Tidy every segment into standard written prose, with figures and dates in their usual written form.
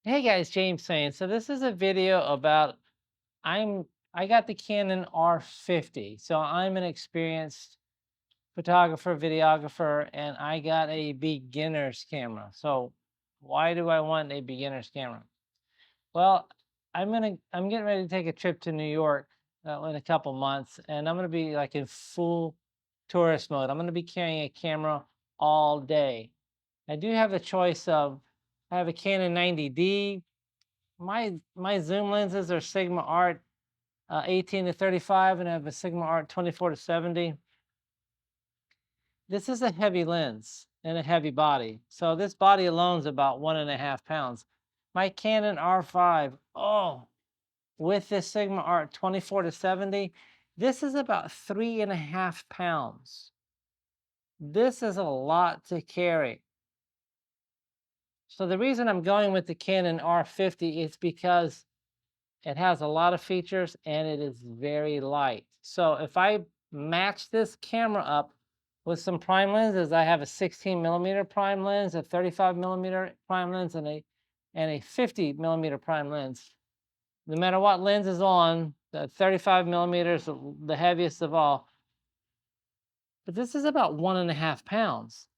Hey guys, James saying. So this is a video about I got the Canon R50. So I'm an experienced photographer, videographer, and I got a beginner's camera. So why do I want a beginner's camera? Well, I'm getting ready to take a trip to New York in a couple months, and I'm gonna be like in full tourist mode. I'm gonna be carrying a camera all day. I do have the choice of I have a Canon 90D. My zoom lenses are Sigma Art 18 to 35, and I have a Sigma Art 24 to 70. This is a heavy lens and a heavy body. So this body alone is about 1.5 pounds. My Canon R5, oh, with this Sigma Art 24 to 70, this is about 3.5 pounds. This is a lot to carry. So the reason I'm going with the Canon R50 is because it has a lot of features and it is very light. So if I match this camera up with some prime lenses, I have a 16mm prime lens, a 35mm prime lens, and a 50mm prime lens. No matter what lens is on, the 35mm is the heaviest of all. But this is about 1.5 pounds.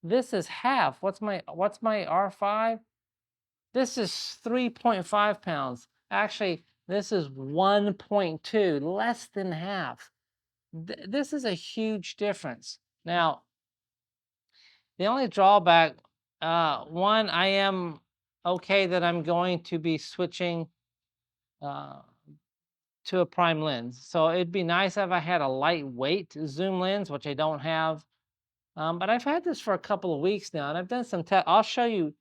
This is half. What's my R5? This is 3.5 pounds. Actually, this is 1.2, less than half. This is a huge difference. Now, the only drawback, one, I am okay that I'm going to be switching uh, to a prime lens. So it'd be nice if I had a lightweight zoom lens, which I don't have. But I've had this for a couple of weeks now, and I've done some tests. I'll show you.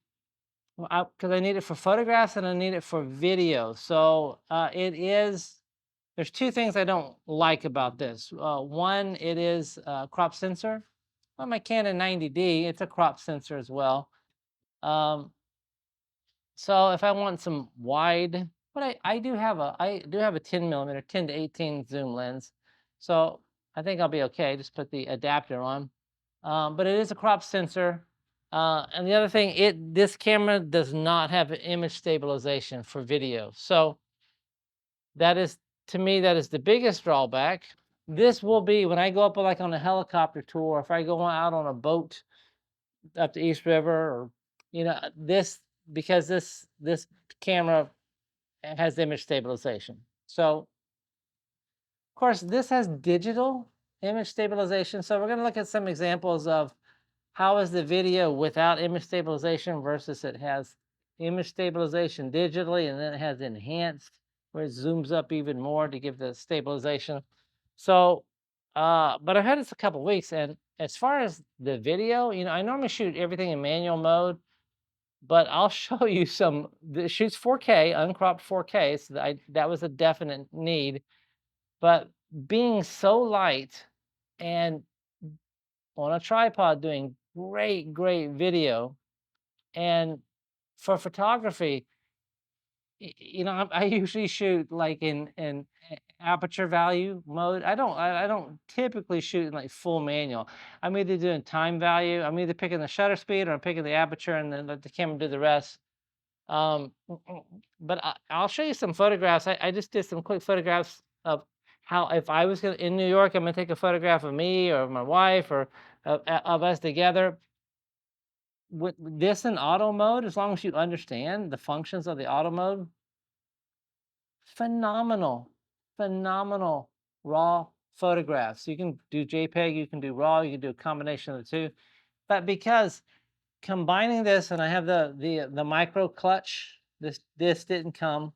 Well, because I need it for photographs and I need it for video. So there's two things I don't like about this. One, it is a crop sensor. On my Canon 90D, it's a crop sensor as well. Um, so if I want some wide, but I do have a 10mm, 10 to 18 zoom lens. So I think I'll be okay. Just put the adapter on. But it is a crop sensor. And the other thing, this camera does not have image stabilization for video. So that is, to me, that is the biggest drawback. This will be when I go up like on a helicopter tour, if I go out on a boat up the East River, or this, because this camera has image stabilization. So of course this has digital image stabilization. So we're going to look at some examples of how is the video without image stabilization versus it has image stabilization digitally, and then it has enhanced where it zooms up even more to give the stabilization. So, but I've had this a couple weeks, and as far as the video, I normally shoot everything in manual mode, but I'll show you some. It shoots 4K, uncropped 4K, so that was a definite need. But being so light and on a tripod doing great video. And for photography, I usually shoot like in aperture value mode. I don't typically shoot in like full manual. I'm either doing time value, I'm either picking the shutter speed, or I'm picking the aperture and then let the camera do the rest. But I'll show you some photographs. I just did some quick photographs of how, if I was in New York, I'm gonna take a photograph of me or my wife or of us together. With this in auto mode, as long as you understand the functions of the auto mode, phenomenal, phenomenal raw photographs. You can do JPEG, you can do RAW, you can do a combination of the two. But because combining this, and I have the micro clutch, this didn't come.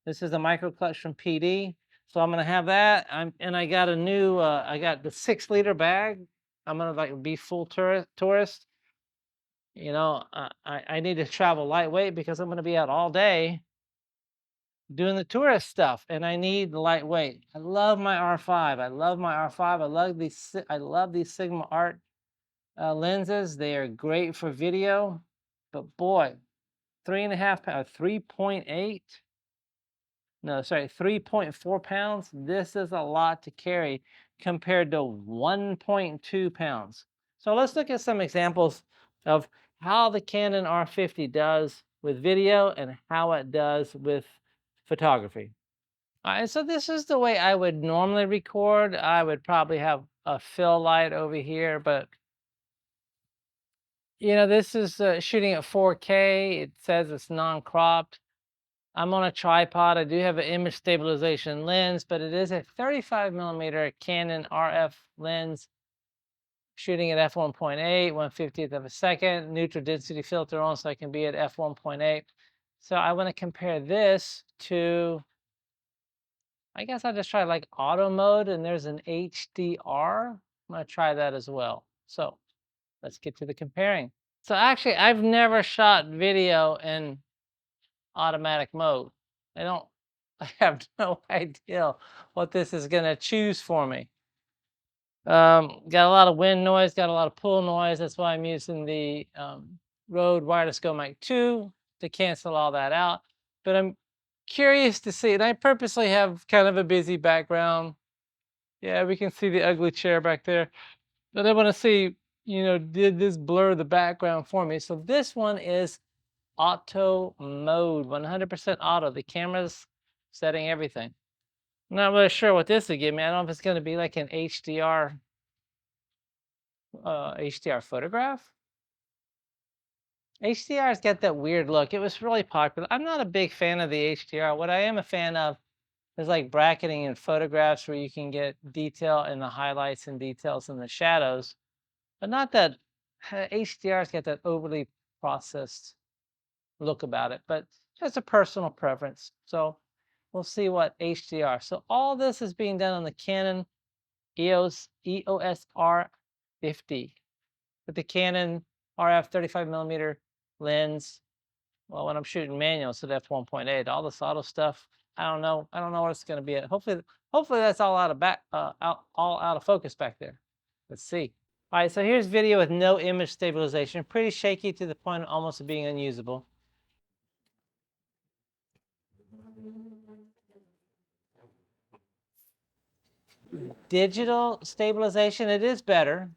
This is the micro clutch from PD. So I'm gonna have that. And I got a new I got the 6-liter bag. I'm gonna like be full tourist. I need to travel lightweight because I'm going to be out all day doing the tourist stuff, and I need lightweight. I love my R5. I love my R5. I love these Sigma Art lenses. They are great for video, but boy, 3.5 pounds, 3.8. No, sorry, 3.4 pounds. This is a lot to carry compared to 1.2 pounds. So let's look at some examples of how the Canon R50 does with video and how it does with photography. All right, so this is the way I would normally record. I would probably have a fill light over here, but this is shooting at 4K. It says it's non-cropped. I'm on a tripod. I do have an image stabilization lens, but it is a 35mm Canon RF lens, shooting at f1.8, 1/50th of a second, neutral density filter on so I can be at f1.8. So I want to compare this to, I guess I'll just try like auto mode, and there's an HDR. I'm going to try that as well. So let's get to the comparing. So actually, I've never shot video in automatic mode. I have no idea what this is going to choose for me. Got a lot of wind noise, got a lot of pool noise. That's why I'm using the Rode Wireless Go Mic 2 to cancel all that out. But I'm curious to see, and I purposely have kind of a busy background. Yeah, we can see the ugly chair back there. But I want to see, did this blur the background for me? So this one is auto mode, 100% auto. The camera's setting everything. I'm not really sure what this will give me. I don't know if it's going to be like an HDR photograph. HDR's got that weird look. It was really popular. I'm not a big fan of the HDR. What I am a fan of is like bracketing in photographs where you can get detail in the highlights and details in the shadows. But not that HDR's got that overly processed look about it, but just a personal preference. So we'll see what HDR. So all this is being done on the Canon EOS R50 with the Canon RF 35mm lens. Well, when I'm shooting manual, it's at f1.8. All this auto stuff, I don't know what it's going to be at. Hopefully that's all out of focus back there. Let's see. All right, so here's video with no image stabilization. Pretty shaky to the point of almost being unusable. Digital stabilization, it is better.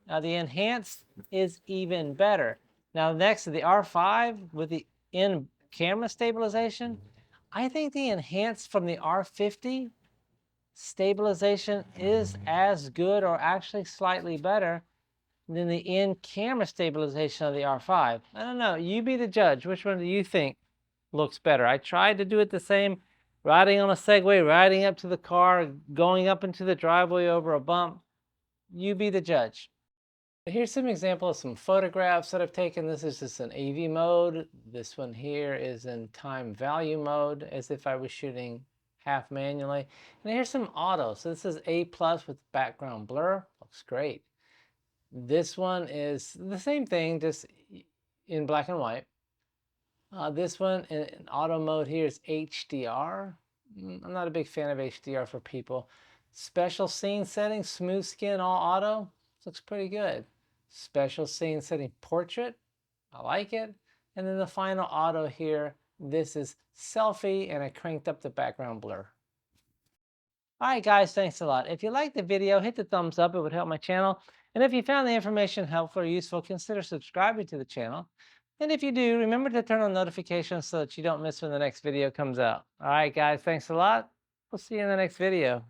Now the enhanced is even better. Now next to the R5 with the in-camera stabilization, I think the enhanced from the R50 stabilization is as good or actually slightly better than the in-camera stabilization of the R5. I don't know. You be the judge. Which one do you think looks better? I tried to do it the same, riding on a Segway, riding up to the car, going up into the driveway over a bump. You be the judge. Here's some examples of some photographs that I've taken. This is just an AV mode. This one here is in time value mode, as if I was shooting half manually. And here's some auto. So this is A+ with background blur. Looks great. This one is the same thing, just in black and white. This one in auto mode here is HDR. I'm not a big fan of HDR for people. Special scene settings, smooth skin, all auto. Looks pretty good. Special scene setting, portrait. I like it. And then the final auto here, this is selfie, and I cranked up the background blur. All right, guys, thanks a lot. If you liked the video, hit the thumbs up. It would help my channel. And if you found the information helpful or useful, consider subscribing to the channel. And if you do, remember to turn on notifications so that you don't miss when the next video comes out. All right, guys, thanks a lot. We'll see you in the next video.